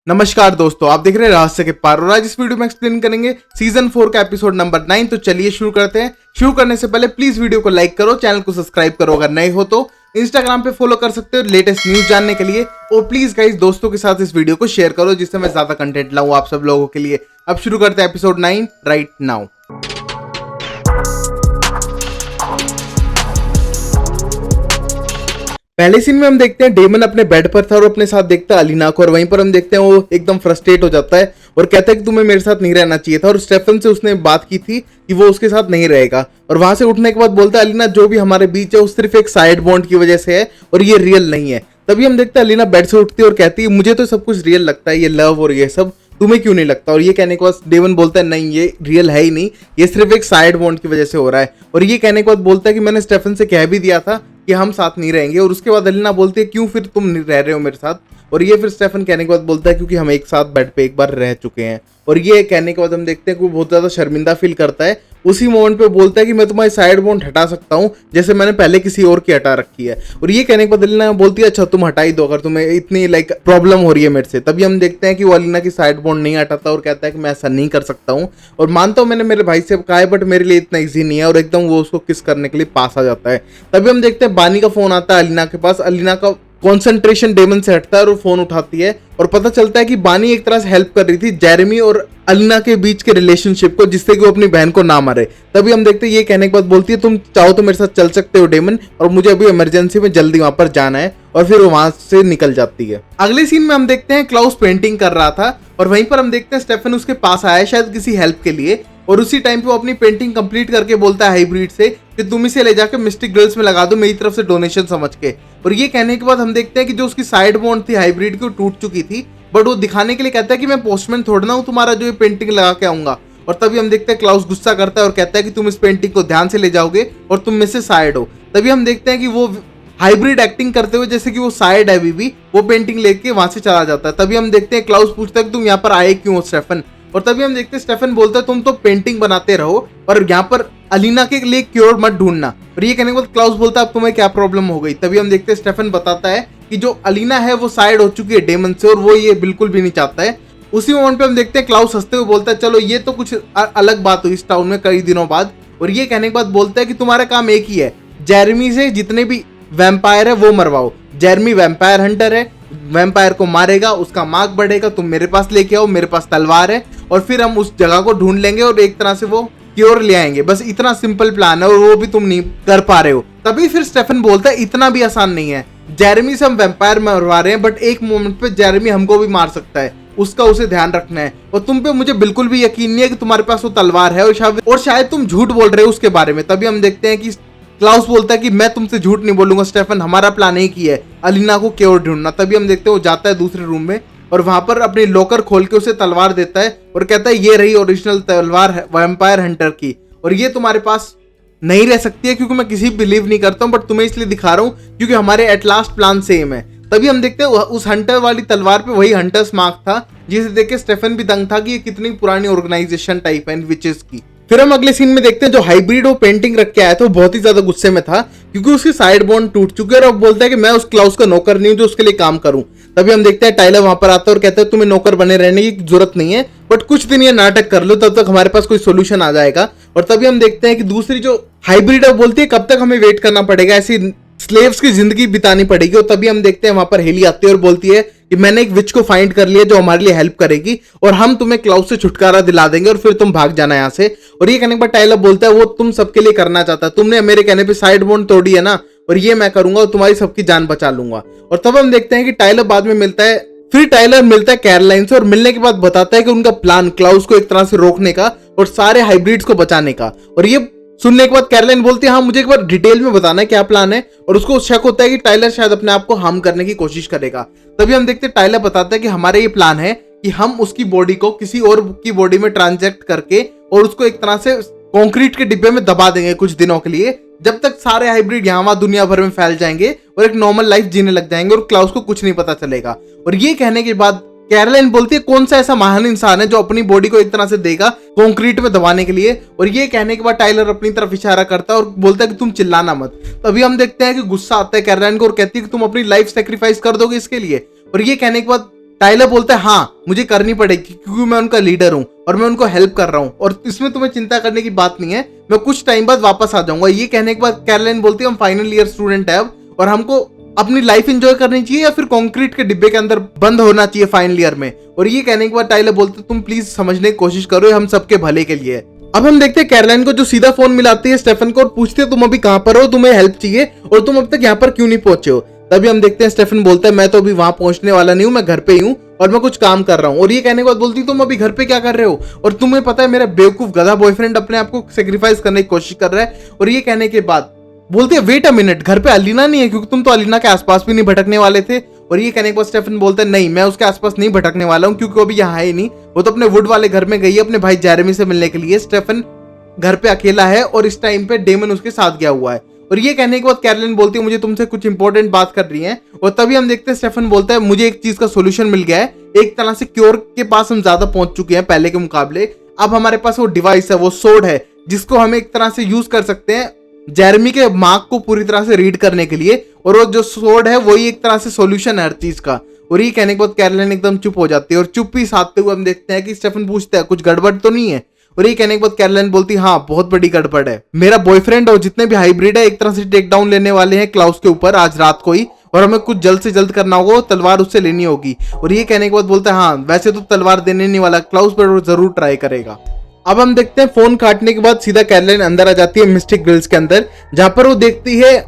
नमस्कार दोस्तों, आप देख रहे हैं रहस्य के पार और आज इस वीडियो में एक्सप्लेन करेंगे सीजन 4 का एपिसोड नंबर 9। तो चलिए शुरू करते हैं। शुरू करने से पहले प्लीज वीडियो को लाइक करो, चैनल को सब्सक्राइब करो, अगर नए हो तो इंस्टाग्राम पे फॉलो कर सकते हो लेटेस्ट न्यूज जानने के लिए। और प्लीज गाइस दोस्तों के साथ इस वीडियो को शेयर करो जिससे मैं ज्यादा कंटेंट लाऊं आप सब लोगों के लिए। अब शुरू करते हैं एपिसोड 9 राइट नाउ। पहले सीन में हम देखते हैं डेमन अपने बेड पर था और अपने साथ देखता है अलीना को, और वहीं पर हम देखते हैं वो एकदम फ्रस्ट्रेट हो जाता है और कहता है कि तुम्हें मेरे साथ नहीं रहना चाहिए था। और स्टेफन से उसने बात की थी कि वो उसके साथ नहीं रहेगा, और वहां से उठने के बाद बोलता है अलीना जो भी हमारे बीच है वो सिर्फ एक साइड बॉन्ड की वजह से है और ये रियल नहीं है। तभी हम देखते हैं अलीना बेड से उठती है और कहती है मुझे तो सब कुछ रियल लगता है, ये लव और ये सब, तुम्हें क्यों नहीं लगता। और ये कहने के बाद डेमन बोलता है नहीं ये रियल है ही नहीं, ये सिर्फ एक साइड बॉन्ड की वजह से हो रहा है। और ये कहने के बाद बोलता है कि मैंने स्टेफन से कह भी दिया था कि हम साथ नहीं रहेंगे। और उसके बाद अलीना बोलती है क्यों फिर तुम नहीं रह रहे हो मेरे साथ। और ये फिर स्टेफन कहने के बाद बोलता है क्योंकि हम एक साथ बेड पे एक बार रह चुके हैं। और ये कहने के बाद हम देखते हैं कि वो बहुत ज्यादा शर्मिंदा फील करता है। उसी मोमेंट पे बोलता है कि मैं तुम्हारी साइड बॉन्ड हटा सकता हूँ जैसे मैंने पहले किसी और की हटा रखी है। और ये कहने के बाद अलीना बोलती है अच्छा तुम हटा ही दो अगर तुम्हें इतनी प्रॉब्लम हो रही है मेरे से। तभी हम देखते हैं कि वो अलीना की साइड बॉन्ड नहीं हटाता और कहता है कि मैं ऐसा नहीं कर सकता हूँ। और मानता हूँ मैंने मेरे भाई से कहा है बट मेरे लिए इतना ईजी नहीं है। और एकदम वो उसको किस करने के लिए पास आ जाता है। तभी हम देखते हैं बानी का फोन आता है अलीना के पास। अलीना का कॉन्सेंट्रेशन डेमन से हटता है और वो फोन उठाती है और पता चलता है कि बानी एक तरह से हेल्प कर रही थी जेरेमी और अलीना के बीच के रिलेशनशिप को, जिससे कि वो अपनी बहन को ना मारे। तभी हम देखते हैं ये कहने के बाद बोलती है तुम चाहो तो मेरे साथ चल सकते हो डेमन, और मुझे अभी इमरजेंसी में जल्दी वहां पर जाना है। और फिर वो वहां से निकल जाती है। अगले सीन में हम देखते हैं क्लाउस पेंटिंग कर रहा था और वहीं पर हम देखते हैं स्टेफन उसके पास आया है शायद किसी हेल्प के लिए। और उसी टाइम पे वो अपनी पेंटिंग कंप्लीट करके बोलता है हाइब्रिड से कि तुम इसे ले जाकर मिस्टिक गर्ल्स में लगा दो मेरी तरफ से डोनेशन समझ के। और ये कहने के बाद हम देखते हैं कि जो उसकी साइड बॉन्ड थी हाइब्रिड की वो टूट चुकी थी, बट वो दिखाने के लिए कहता है कि मैं पोस्टमैन थोड़ा ना हूँ तुम्हारा जो ये पेंटिंग लगा के आऊंगा। और तभी हम देखते हैं क्लाउस गुस्सा करता है और कहता है कि तुम इस पेंटिंग को ध्यान से ले जाओगे और तुम में से साइड हो। तभी हम देखते हैं कि वो हाइब्रिड एक्टिंग करते हुए जैसे कि वो साइड है अभी भी, वो पेंटिंग लेके वहां से चला जाता है। तभी हम देखते हैं क्लाउस पूछता है कि तुम यहाँ पर आए क्यों हो स्टेफन। और तभी हम देखते हैं स्टेफन बोलता है तुम तो पेंटिंग बनाते रहो और यहाँ पर अलीना के लिए क्योर मत ढूंढना। और ये कहने के बाद क्लाउस बोलता है अब तुम्हें क्या प्रॉब्लम हो गई। तभी हम देखते हैं स्टेफन बताता है कि जो अलीना है वो साइड हो चुकी है डेमन से और वो ये बिल्कुल भी नहीं चाहता है। उसी मोमेंट पे हम देखते हैं क्लाउस हंसते हुए बोलता है चलो ये तो कुछ अलग बात हुई इस टाउन में कई दिनों बाद। और ये कहने के बाद बोलता है कि तुम्हारा काम एक ही है, जेरेमी से जितने भी वैम्पायर है वो मरवाओ। जेरेमी वैम्पायर हंटर है, वैम्पायर को मारेगा, उसका मार्क बढ़ेगा, तुम मेरे पास लेके आओ, मेरे पास तलवार है और फिर हम उस जगह को ढूंढ लेंगे और एक तरह से वो क्योर ले आएंगे। बस इतना सिंपल प्लान है और वो भी तुम नहीं कर पा रहे हो। तभी फिर स्टेफन बोलता है इतना भी आसान नहीं है, जेरेमी से हम वैम्पायर मरवा रहे हैं बट एक मोमेंट पे जेरेमी हमको भी मार सकता है, उसका उसे ध्यान रखना है। और तुम पे मुझे बिल्कुल भी यकीन नहीं है कि तुम्हारे पास वो तलवार है और शायद तुम झूठ बोल रहे हो उसके बारे में। तभी हम देखते हैं कि क्लाउस बोलता है कि मैं तुमसे झूठ नहीं बोलूंगा स्टेफन, हमारा प्लान एक ही है अलीना को क्योर ढूंढना। तभी हम देखते हैं वो जाता है दूसरे रूम में और वहां पर अपनी लॉकर खोल के उसे तलवार देता है और कहता है ये रही ओरिजिनल तलवार वैम्पायर हंटर की, और ये तुम्हारे पास नहीं रह सकती है क्योंकि मैं किसी बिलीव नहीं करता हूँ बट तुम्हें इसलिए दिखा रहा हूँ क्योंकि हमारे एट लास्ट प्लान सेम है। तभी हम देखते हैं उस हंटर वाली तलवार पे वही हंटर्स मार्क था जिसे देख के स्टेफन भी दंग था कि ये कितनी पुरानी ऑर्गेनाइजेशन टाइप है विचेस की। फिर हम अगले सीन में देखते हैं जो हाइब्रिड वो पेंटिंग रख के आया था वो बहुत ही ज्यादा गुस्से में था क्योंकि उसकी साइड बॉन्ड टूट चुकी है और अब बोलता है कि मैं उस क्लाउस का नौकर नहीं हूं जो उसके लिए काम करूं। तभी हम देखते हैं टाइलर वहां पर आता है और कहता है तुम्हें नौकर बने रहने की जरूरत नहीं है बट कुछ दिन ये नाटक कर लो तब तक हमारे पास कोई सोल्यूशन आ जाएगा। और तभी हम देखते हैं कि दूसरी जो हाइब्रिड है बोलती है कब तक हमें वेट करना पड़ेगा, ऐसी स्लेव्स की जिंदगी बितानी पड़ेगी। और तभी हम देखते हैं वहां पर हेली आती है और बोलती है कि मैंने एक विच को फाइंड कर लिया जो हमारे लिए हेल्प करेगी और हम तुम्हें क्लाउस से छुटकारा दिला देंगे और फिर तुम भाग जाना यहाँ से। और ये कहने के बाद टाइलर बोलता है वो तुम सबके लिए करना चाहता है, तुमने मेरे कहने पे साइड बॉन्ड तोड़ी है ना, और ये मैं करूंगा और तुम्हारी सबकी जान बचा लूंगा। और तब हम देखते हैं कि टाइलर बाद में मिलता है, फिर टाइलर मिलता है कैरोलाइन से और मिलने के बाद बताता है कि उनका प्लान क्लाउस को एक तरह से रोकने का और सारे हाइब्रिड्स को बचाने का। और ये सुनने के बाद कैरोलाइन बोलती है हाँ मुझे एक बार डिटेल में बताना है क्या प्लान है। और उसको शक होता है कि टाइलर शायद अपने आप को हार्म करने की कोशिश करेगा। तभी हम देखते हैं टाइलर बताता है कि हमारा ये प्लान है कि हम उसकी बॉडी को किसी और की बॉडी में ट्रांजेक्ट करके और उसको एक तरह से कंक्रीट के डिब्बे में दबा देंगे कुछ दिनों के लिए, जब तक सारे हाइब्रिड यहाँ वहां दुनिया भर में फैल जाएंगे और एक नॉर्मल लाइफ जीने लग जाएंगे और क्लाउस को कुछ नहीं पता चलेगा। और ये कहने के बाद कैरोलाइन बोलती है कौन सा ऐसा महान इंसान है जो अपनी बॉडी को एक तरह से देगा कंक्रीट में दबाने के लिए। और ये कहने के बाद टाइलर अपनी तरफ इशारा करता है और बोलता है कि तुम चिल्लाना मत। तभी हम देखते हैं कि गुस्सा आता है कैरोलाइन को और कहती है कि तुम अपनी लाइफ सेक्रीफाइस कर दोगे इसके लिए। और ये कहने के बाद टाइलर बोलता है हाँ मुझे करनी पड़ेगी क्योंकि मैं उनका लीडर हूँ और मैं उनको हेल्प कर रहा हूँ और इसमें तुम्हें चिंता करने की बात नहीं है, मैं कुछ टाइम बाद वापस आ जाऊंगा। ये कहने के बाद कैरोलाइन बोलती है हम फाइनल ईयर स्टूडेंट है अब और हमको अपनी लाइफ एंजॉय करनी चाहिए या फिर कंक्रीट के डिब्बे के अंदर बंद होना चाहिए फाइनल ईयर में। और ये कहने के बाद टाइलर बोलते तुम प्लीज समझने की कोशिश करो, हम सबके भले के लिए। अब हम देखते हैं कैरोलाइन को जो सीधा फोन मिलाती है स्टेफन को और पूछते हैं तुम अभी कहां पर हो, तुम्हें हेल्प चाहिए और तुम अब तक यहाँ पर क्यों नहीं पहुंचे हो। तभी हम देखते हैं स्टेफन बोलता है मैं तो अभी वहां पहुंचने वाला नहीं हूँ, मैं घर पे ही हूँ और मैं कुछ काम कर रहा हूँ। और ये कहने के बाद बोलती तुम अभी घर पे क्या कर रहे हो और तुम्हें पता है मेरा बेवकूफ गधा बॉयफ्रेंड अपने आप को सेक्रीफाइस करने की कोशिश कर रहा है। और ये कहने के बाद बोलती है वेट अ मिनट, घर पे अलीना नहीं है क्योंकि तुम तो अलीना के आसपास भी नहीं भटकने वाले थे। और ये कहने के बाद स्टेफन बोलता है नहीं मैं उसके आसपास नहीं भटकने वाला हूँ क्योंकि वो अभी यहाँ है ही नहीं, वो तो अपने वुड वाले घर में गई है अपने भाई जेरेमी से मिलने के लिए। स्टेफन घर पे अकेला है और इस टाइम पे डेमन उसके साथ गया हुआ है। और ये कहने के बाद कैरोलाइन बोलती है मुझे तुमसे कुछ इंपॉर्टेंट बात कर रही है। और तभी हम देखते हैं स्टेफन बोलता है मुझे एक चीज का सोल्यूशन मिल गया है, एक तरह से क्योर के पास हम ज्यादा पहुंच चुके हैं पहले के मुकाबले। अब हमारे पास वो डिवाइस है, वो सोर्ड है जिसको हम एक तरह से यूज कर सकते हैं जेरेमी के मार्क को पूरी तरह से रीड करने के लिए। और वो जो सोर्ड है वही एक तरह से सॉल्यूशन है हर चीज का। और ये कहने के बाद कैरोलाइन एकदम चुप हो जाती है और चुप ही साधते हुए हम देखते हैं कि स्टेफन पूछता है कुछ गड़बड़ तो नहीं है। और ये कहने के बाद कैरोलाइन बोलती हाँ बहुत बड़ी गड़बड़ है, मेरा बॉयफ्रेंड और जितने भी हाइब्रिड है एक तरह से टेक डाउन लेने वाले हैं क्लाउस के ऊपर आज रात को ही और हमें कुछ जल्द से जल्द करना होगा, तलवार उससे लेनी होगी। और ये कहने के बाद बोलता है हाँ वैसे तो तलवार देने नहीं वाला क्लाउस पर वो जरूर ट्राई करेगा। अब हम देखते हैं फोन काटने के बाद सीधा कैरोलाइन अंदर आ जाती है मिस्टिक ग्रिल्स के अंदर जहां पर वो देखती है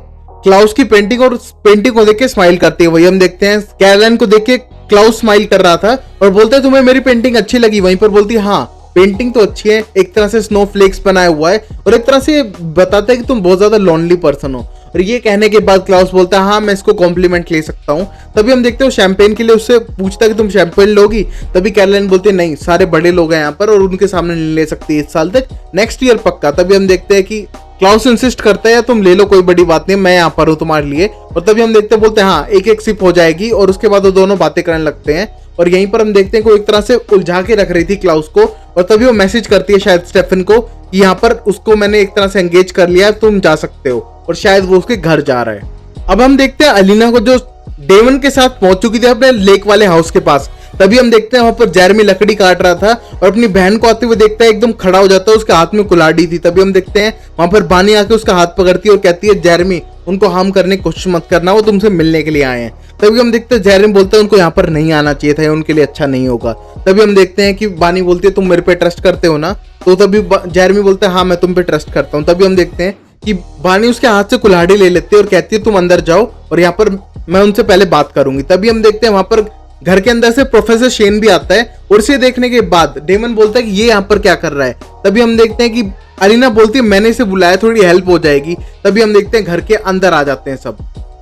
क्लाउस की पेंटिंग और पेंटिंग को देख के स्माइल करती है। वही हम देखते हैं कैरोलाइन को देख के क्लाउस स्माइल कर रहा था और बोलता है तुम्हें मेरी पेंटिंग अच्छी लगी। वहीं पर बोलती है हाँ पेंटिंग तो अच्छी है, एक तरह से स्नोफ्लेक्स बनाया हुआ है और एक तरह से बताता है कि तुम बहुत ज्यादा लॉनली पर्सन हो। और ये कहने के बाद क्लाउस बोलता है हाँ मैं इसको कॉम्प्लीमेंट ले सकता हूँ। तभी हम देखते हो शैंपेन के लिए उससे पूछता है कि तुम शैंपेन लोगी। तभी कैरोलाइन बोलती है नहीं सारे बड़े लोग हैं यहाँ पर और उनके सामने नहीं ले सकती इस साल तक, नेक्स्ट ईयर पक्का। तभी हम देखते हैं कि क्लाउस इंसिस्ट करता है तुम ले लो कोई बड़ी बात नहीं, मैं यहाँ पर हूँ तुम्हारे लिए। और तभी हम देखते हैं बोलते हैं हाँ एक एक सिप हो जाएगी और उसके बाद वो दोनों बातें करने लगते हैं। और यहीं पर हम देखते हैं कि वो एक तरह से उलझा के रख रही थी क्लाउस को और तभी वो मैसेज करती है शायद स्टेफन को कि यहाँ पर उसको मैंने एक तरह से एंगेज कर लिया है, तुम जा सकते हो। और शायद वो उसके घर जा रहा है। अब हम देखते हैं अलीना को जो डेमन के साथ पहुंच चुकी थी अपने लेक वाले हाउस के पास। तभी हम देखते हैं वहां पर जेरेमी लकड़ी काट रहा था और अपनी बहन को आते हुए देखता है एकदम खड़ा हो जाता है, उसके हाथ में कुल्हाड़ी थी। तभी हम देखते हैं वहां पर बानी आके उसका हाथ पकड़ती है और कहती है जेरेमी उनको हार्म करने की कोशिश मत करना, वो तुमसे मिलने के लिए आए हैं। तभी हम देखते हैं जेरेमी बोलता है उनको यहाँ पर नहीं आना चाहिए था, उनके लिए अच्छा नहीं होगा। तभी हम देखते हैं कि बानी बोलती है तुम मेरे पे ट्रस्ट करते हो ना, तो तभी जेरेमी बोलता है हाँ मैं तुम पे ट्रस्ट करता हूँ। तभी हम देखते हैं कि बानी उसके हाथ से कुल्हाड़ी ले लेती है और कहती है तुम अंदर जाओ और यहाँ पर मैं उनसे पहले बात करूंगी। तभी हम देखते हैं वहां पर घर के अंदर से प्रोफेसर शेन भी आता है और इसे देखने के बाद डेमन बोलता है कि ये यहाँ पर क्या कर रहा है। तभी हम देखते हैं कि अलीना बोलती है मैंने इसे बुलाया थोड़ी हेल्प हो जाएगी। तभी हम देखते हैं घर के अंदर आ जाते हैं सब।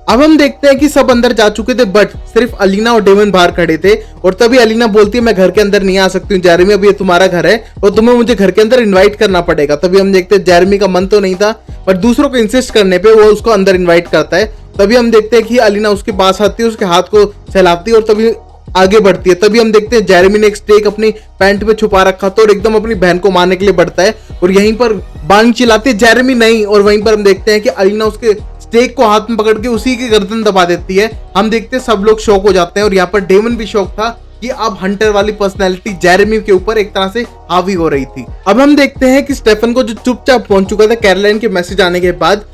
अब हम देखते हैं कि सब अंदर जा चुके थे बट सिर्फ अलीना और डेमन बाहर खड़े थे। और तभी अलीना बोलती है मैं घर के अंदर नहीं आ सकती हूँ जेरेमी, अब ये तुम्हारा घर है और तुम्हें मुझे घर के अंदर इनवाइट करना पड़ेगा। तभी हम देखते हैं जेरेमी का मन तो नहीं था बट दूसरों को इंसिस्ट करने पे वो उसको अंदर इन्वाइट करता है। तभी हम देखते हैं कि अलीना उसके पास आती है, उसके हाथ को सहलाती है और तभी आगे बढ़ती है। तभी हम देखते हैं जेरेमी ने एक स्टेक अपनी पैंट में छुपा रखा था और एकदम अपनी बहन को मारने के लिए बढ़ता है और यहीं पर बांग चिल्लाती है जेरेमी नहीं। और वहीं पर हम देखते हैं कि अलीना उसके स्टेक को हाथ में पकड़ के उसी की गर्दन दबा देती है। हम देखते हैं सब लोग शॉक हो जाते हैं और यहाँ पर डेमन भी शॉक था कि अब हंटर वाली पर्सनैलिटी जेरेमी के ऊपर एक तरह से हावी हो रही थी। अब हम देखते हैं कि स्टेफन को जो चुपचाप पहुंच चुका था कैरोलाइन के मैसेज आने के बाद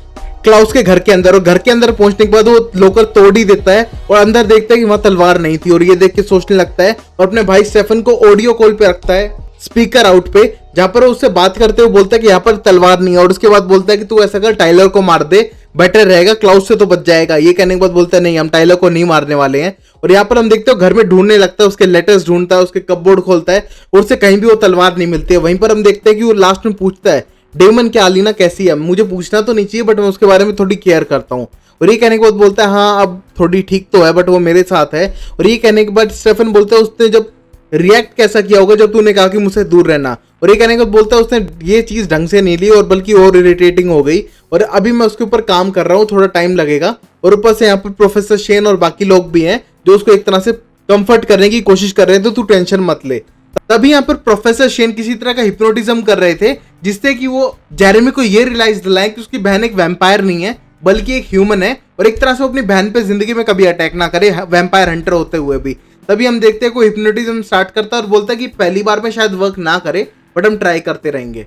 क्लाउस के घर के अंदर, और घर के अंदर पहुंचने के बाद वो लोकर तोड़ ही देता है और अंदर देखता है कि वहां तलवार नहीं थी। और ये देख के सोचने लगता है और अपने भाई स्टेफन को ऑडियो कॉल पे रखता है स्पीकर आउट पे, जहां पर उससे बात करते हुए बोलता है कि यहाँ पर तलवार नहीं है। और उसके बाद बोलता है कि तू ऐसा कर टाइलर को मार दे, बेटर रहेगा, क्लाउस से तो बच जाएगा। ये कहने के बाद बोलता है नहीं हम टाइलर को नहीं मारने वाले हैं। और यहाँ पर हम देखते हो घर में ढूंढने लगता है, उसके लेटर्स ढूंढता है, उसके कपबोर्ड खोलता है और उससे कहीं भी वो तलवार नहीं मिलती है। वहीं पर हम देखते हैं कि वो लास्ट में पूछता है डेमन क्या अलीना कैसी है, मुझे पूछना तो नहीं चाहिए बट मैं उसके बारे में थोड़ी केयर करता हूँ। और ये कहने के बाद बोलता है हाँ अब थोड़ी ठीक तो है बट वो मेरे साथ है। और ये कहने के बाद स्टेफन बोलता है उसने जब रिएक्ट कैसा किया होगा जब तूने कहा कि मुझसे दूर रहना। और ये कहने के बाद बोलता है उसने ये चीज ढंग से नहीं ली और बल्कि और इरिटेटिंग हो गई और अभी मैं उसके ऊपर काम कर रहा हूँ, थोड़ा टाइम लगेगा। और ऊपर से यहाँ पर प्रोफेसर शेन और बाकी लोग भी हैं जो उसको एक तरह से कंफर्ट करने की कोशिश कर रहे थे, तो तू टेंशन मत ले। तभी यहाँ पर प्रोफेसर शेन किसी तरह का हिप्नोटिज्म कर रहे थे जिससे कि वो जेरेमी को ये रियलाइज दिलाएं कि उसकी बहन एक वैम्पायर नहीं है बल्कि एक ह्यूमन है और एक तरह से वो अपनी बहन पे जिंदगी में कभी अटैक ना करे वैम्पायर हंटर होते हुए भी। तभी हम देखते हैं कोई हिप्नोटिज्म स्टार्ट करता है और बोलता है कि पहली बार में शायद वर्क ना करे, बट हम ट्राई करते रहेंगे।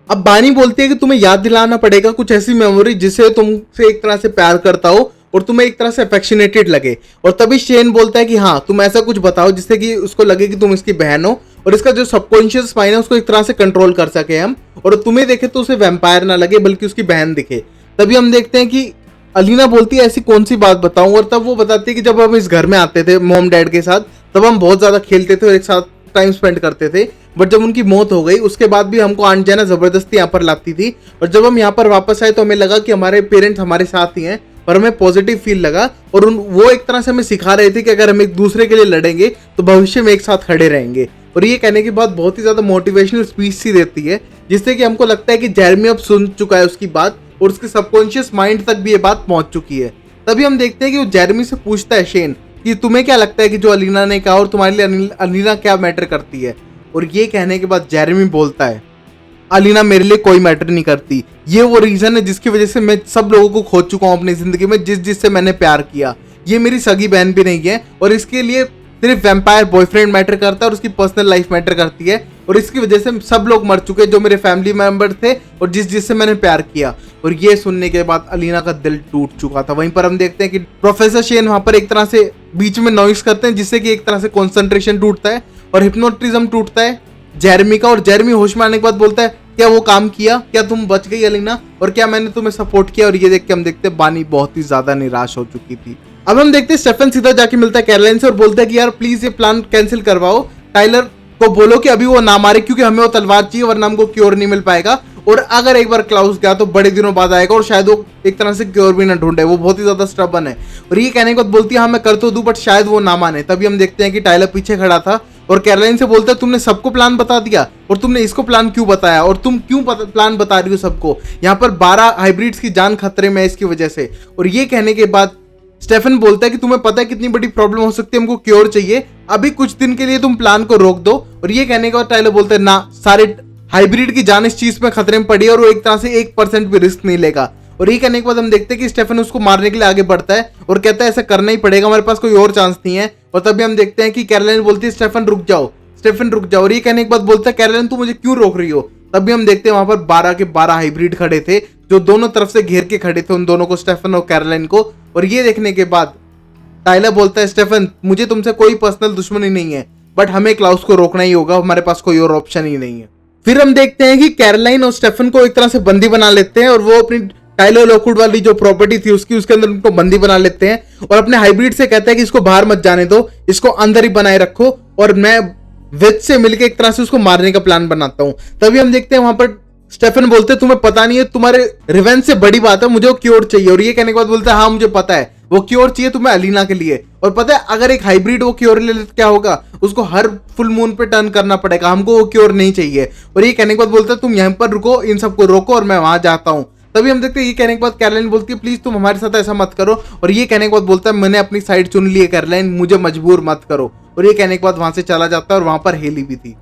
अब बानी बोलती है कि तुम्हें याद दिलाना पड़ेगा कुछ ऐसी मेमोरी जिससे तुमसे एक तरह से प्यार करता हो और तुम्हें एक तरह से अफेक्शनेटेड लगे। और तभी शेन बोलता है कि हाँ, तुम ऐसा कुछ बताओ जिससे कि उसको लगे कि तुम इसकी बहन हो और इसका जो सबकॉन्शियस माइंड है उसको एक तरह से कंट्रोल कर सके हम, और तुम्हें देखे तो उसे वैम्पायर ना लगे बल्कि उसकी बहन दिखे। तभी हम देखते हैं कि अलीना बोलती है ऐसी कौन सी बात बताऊं, और तब वो बताती है कि जब हम इस घर में आते थे मॉम डैड के साथ, तब हम बहुत ज्यादा खेलते थे और एक साथ टाइम स्पेंड करते थे, बट जब उनकी मौत हो गई उसके बाद भी हमको आंट जाना जबरदस्ती यहाँ पर लाती थी, और जब हम यहाँ पर वापस आए तो हमें लगा कि हमारे पेरेंट्स हमारे साथ ही हैं, और हमें पॉजिटिव फील लगा। और वो एक तरह से हमें सिखा रहे थे कि अगर हम एक दूसरे के लिए लड़ेंगे तो भविष्य में एक साथ खड़े रहेंगे। और ये कहने के बाद बहुत ही ज्यादा मोटिवेशनल स्पीच सी देती है, जिससे कि हमको लगता है कि जेरेमी अब सुन चुका है उसकी बात और उसके सबकॉन्शियस माइंड तक भी ये बात पहुंच चुकी है। तभी हम देखते हैं कि वो जेरेमी से पूछता है शेन कि तुम्हें क्या लगता है कि जो अलीना ने कहा और तुम्हारे लिए अलीना क्या मैटर करती है। और ये कहने के बाद जेरेमी बोलता है अलीना मेरे लिए कोई मैटर नहीं करती, ये वो रीजन है जिसकी वजह से मैं सब लोगों को खो चुका हूँ अपनी जिंदगी में, जिससे मैंने प्यार किया। ये मेरी सगी बहन भी नहीं है और इसके लिए सिर्फ वैम्पायर बॉयफ्रेंड मैटर करता है और उसकी पर्सनल लाइफ मैटर करती है, और इसकी वजह से सब लोग मर चुके हैं जो मेरे फैमिली मेंबर थे और जिससे मैंने प्यार किया। और ये सुनने के बाद अलीना का दिल टूट चुका था। वहीं पर हम देखते हैं कि प्रोफेसर शेन वहां पर एक तरह से बीच में नॉइस करते हैं, जिससे कि एक तरह से कॉन्सेंट्रेशन टूटता है और हिप्नोटिज्म टूटता है जेरेमी का। और जेरेमी होश में आने के बाद बोलता है क्या वो काम किया, क्या तुम बच गई अलीना, और क्या मैंने तुम्हें सपोर्ट किया। और ये देख के हम देखते हैं बानी बहुत ही ज्यादा निराश हो चुकी थी। अब हम देखते हैं स्टेफन सीधा जाके मिलता है कैरोलाइन से और बोलता है कि यार प्लीज ये प्लान कैंसिल करवाओ, टाइलर को बोलो कि अभी वो ना मारे क्योंकि हमें वो तलवार चाहिए वरना हमको क्योर नहीं मिल पाएगा, और अगर एक बार क्लाउस गया तो बड़े दिनों बाद आएगा और शायद वो एक तरह से क्योर भी ना ढूंढे, वो बहुत ही ज्यादा स्टबन है। और ये कहने के बाद बोलती है हाँ मैं कर तो दूं बट शायद वो ना माने। तभी हम देखते हैं कि टाइलर पीछे खड़ा था और कैरोलाइन से बोलता है तुमने सबको प्लान बता दिया और तुमने इसको प्लान क्यों बताया, और तुम क्यों प्लान बता रही हो सबको, यहाँ पर 12 हाइब्रिड्स की जान खतरे में है इसकी वजह से। और ये कहने के बाद स्टेफन बोलता है कि तुम्हें पता है कितनी बड़ी प्रॉब्लम हो सकती है, हमको क्योर चाहिए, अभी कुछ दिन के लिए तुम प्लान को रोक दो। और ये कहने के बाद टाइलर बोलता है ना, सारे हाइब्रिड की जान इस चीज में खतरे में पड़ी है और वो एक तरह से 1% भी रिस्क नहीं लेगा। और ये कहने के बाद हम देखते हैं कि स्टेफन उसको मारने के लिए आगे बढ़ता है और कहता है ऐसा करना ही पड़ेगा, हमारे पास कोई और चांस नहीं है। और तभी हम देखते हैं कि कैरोलाइन बोलती है स्टेफन रुक जाओ, स्टेफन रुक जाओ। और ये कहने के बाद बोलता है कैरोलाइन तू मुझे क्यों रोक रही हो। तभी हम देखते हैं वहां पर 12 के 12 हाइब्रिड खड़े थे जो दोनों तरफ से घेर के खड़े थे उन दोनों को, स्टेफन और कैरोलाइन को। और ये देखने के बाद टाइलर बोलता है स्टेफन मुझे तुमसे कोई पर्सनल दुश्मनी नहीं है, बट हमें क्लाउस को रोकना ही होगा, हमारे पास कोई और ऑप्शन ही नहीं है। फिर हम देखते हैं कि कैरोलाइन और स्टेफन को एक तरह से बंदी बना लेते हैं और वो अपनी टाइलर लॉकवुड वाली जो प्रॉपर्टी थी उसके अंदर उनको बंदी बना लेते हैं और अपने हाइब्रिड से कहता है कि इसको बाहर मत जाने दो, इसको अंदर ही बनाए रखो और मैं विच से मिलकर एक तरह से उसको मारने का प्लान बनाता हूं। तभी हम देखते हैं वहां पर स्टेफन बोलते हैं तुम्हें पता नहीं है, तुम्हारे रिवेंज से बड़ी बात है, मुझे वो क्योर चाहिए। और ये कहने के बाद बोलता है हाँ मुझे पता है, वो क्योर चाहिए तुम्हें अलीना के लिए। और पता है अगर एक हाइब्रिड वो क्योर ले ले तो क्या होगा, उसको हर फुल मून पे टर्न करना पड़ेगा, हमको वो क्योर नहीं चाहिए। और ये कहने के बाद बोलता है तुम यहाँ पर रुको, इन सबको रोको और मैं वहां जाता हूँ। तभी हम देखते हैं ये कहने के बाद कैरोलाइन बोलती है प्लीज तुम हमारे साथ ऐसा मत करो। और ये कहने के बाद बोलता है मैंने अपनी साइड चुन ली है कैरोलाइन, मुझे मजबूर मत करो। और ये कहने के बाद वहां से चला जाता है और वहां पर हेली भी थी।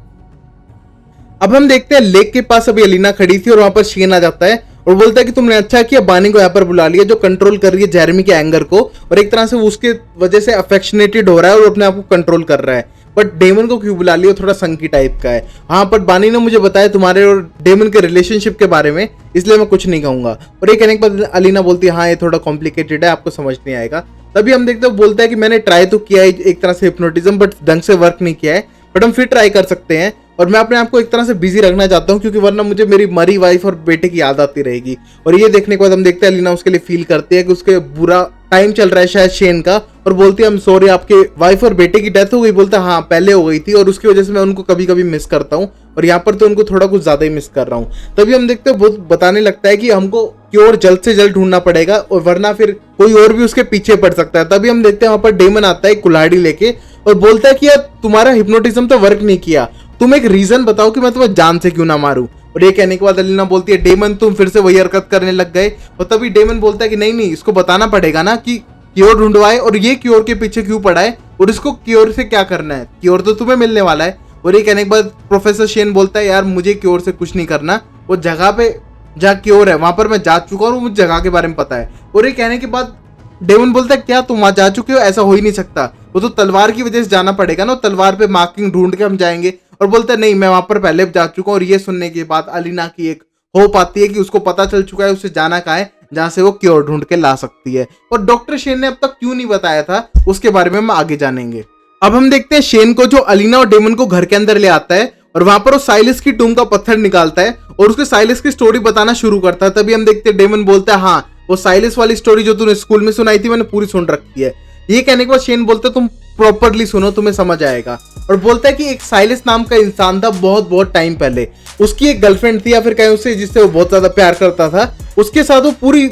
अब हम देखते हैं लेक के पास अभी अलीना खड़ी थी और वहां पर शेन आ जाता है और बोलता है कि तुमने अच्छा किया बानी को यहाँ पर बुला लिया जो कंट्रोल कर रही है जेरेमी के एंगर को, और एक तरह से वो उसके वजह से अफेक्शनेटेड हो रहा है और अपने आप को कंट्रोल कर रहा है। बट डेमन को क्यों बुला लिया, थोड़ा संकी टाइप का है। हाँ पर बानी ने मुझे बताया तुम्हारे और डेमन के रिलेशनशिप के बारे में, इसलिए मैं कुछ नहीं कहूंगा। और ये कहने के बाद अलीना बोलती है हाँ ये थोड़ा कॉम्प्लिकेटेड है, आपको समझ नहीं आएगा। तभी हम देखते हैं बोलता है कि मैंने ट्राई तो किया है एक तरह से हिप्नोटिज्म, बट ढंग से वर्क नहीं किया है, बट हम फिर ट्राई कर सकते हैं। और मैं अपने आप को एक तरह से बिजी रखना चाहता हूँ क्योंकि वरना मुझे मेरी मरी वाइफ और बेटे की याद आती रहेगी। और ये देखने के बाद हम देखते हैं अलीना उसके लिए फील करती है कि उसके बुरा टाइम चल रहा है शायद शेन का, और बोलती है हम सॉरी आपके वाइफ और बेटे की डेथ हो गई। बोलता है हाँ पहले हो गई थी और उसकी वजह से मैं उनको कभी कभी मिस करता हूँ और यहाँ पर तो उनको थोड़ा कुछ ज्यादा ही मिस कर रहा हूँ। तभी हम देखते हैं बहुत बताने लगता है कि हमको क्योर जल्द से जल्द ढूंढना पड़ेगा और वरना फिर कोई और भी उसके पीछे पड़ सकता है। तभी हम देखते हैं वहां पर डेमन आता है कुल्हाड़ी लेके और बोलता है कि यार तुम्हारा हिप्नोटिज्म तो वर्क नहीं किया, तुम एक रीजन बताओ कि मैं तुम्हें जान से क्यों ना मारूं। और ये कहने के बाद अलीना बोलती है डेमन तुम फिर से वही हरकत करने लग गए। और तभी डेमन बोलता है कि नहीं इसको बताना पड़ेगा ना कि क्योर ढूंढवाए और ये क्योर के पीछे क्यों पड़ा है और इसको क्योर से क्या करना है, क्योर तो तुम्हें मिलने वाला है। और ये कहने के बाद प्रोफेसर शेन बोलता है यार मुझे क्योर से कुछ नहीं करना, वो जगह पे जहाँ क्योर है वहां पर मैं जा चुका हूँ और मुझे जगह के बारे में पता है। और ये कहने के बाद डेमन बोलता है क्या तुम वहां जा चुके हो, ऐसा हो ही नहीं सकता। वो तो तलवार की वजह से जाना पड़ेगा ना, तलवार पे मार्किंग ढूंढ के हम जाएंगे। और बोलता है नहीं मैं वहां पर पहले जा चुका हूँ। और ये सुनने के बाद अलीना की एक होप आती है कि उसको पता चल चुका है उसे जाना कहाँ है जहां से वो क्योर ढूंढ के ला सकती है। और डॉक्टर शेन ने अब तक क्यों नहीं बताया था उसके बारे में हम आगे जानेंगे। अब हम देखते हैं शेन को जो अलीना और डेमन को घर के अंदर ले आता है और वहां पर वो साइलस की टूम का पत्थर निकालता है और उसके साइलस की स्टोरी बताना शुरू करता है। तभी हम देखते हैं डेमन बोलता है हाँ वो साइलस वाली स्टोरी जो तूने स्कूल में सुनाई थी मैंने पूरी सुन रखी है। ये कहने के बाद शेन बोलता है तुम प्रॉपरली सुनो तुम्हें समझ आएगा। और बोलता है कि एक साइलस नाम का इंसान था बहुत बहुत टाइम पहले, उसकी एक गर्लफ्रेंड थी या फिर कहीं उससे जिससे वो बहुत ज्यादा प्यार करता था, उसके साथ वो पूरी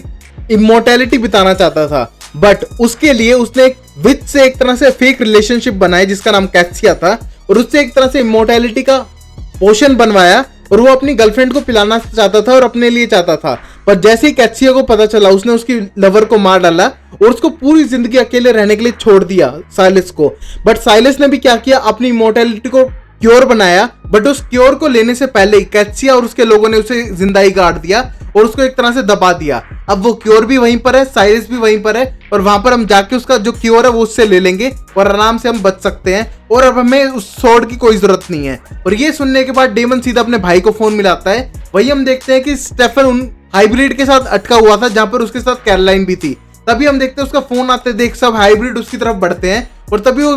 इमोर्टैलिटी बिताना चाहता था। बट उसके लिए उसने एक विच से एक तरह से फेक रिलेशनशिप बनाई जिसका नाम कैथसिया था और उससे एक तरह से इमोर्टैलिटी का पोशन बनवाया और वो अपनी गर्लफ्रेंड को पिलाना चाहता था और अपने लिए चाहता था। पर जैसे ही कैथसिया को पता चला उसने उसकी लवर को मार डाला और उसको पूरी जिंदगी अकेले रहने के लिए छोड़ दिया साइलस को। बट साइलस ने भी क्या किया अपनी इमोर्टैलिटी को क्योर बनाया, बट उस क्योर को लेने से पहले ही कैथसिया और उसके लोगों ने उसे जिंदा ही गाड़ दिया और उसको एक तरह से दबा दिया। अब वो क्योर भी वहीं पर है, साइलस भी वहीं पर है और वहां पर हम जाके उसका जो क्योर है वो उससे ले लेंगे और आराम से हम बच सकते हैं और अब हमें उस स्वॉर्ड की कोई जरूरत नहीं है। और ये सुनने के बाद डेमन सीधा अपने भाई को फोन मिलाता है। वही हम देखते हैं कि स्टेफन उन हाइब्रिड के साथ अटका हुआ था जहां पर उसके साथ कैरोलाइन भी थी। तभी हम देखते हैं उसका फोन आते देख सब हाइब्रिड उसकी तरफ बढ़ते हैं और तभी वो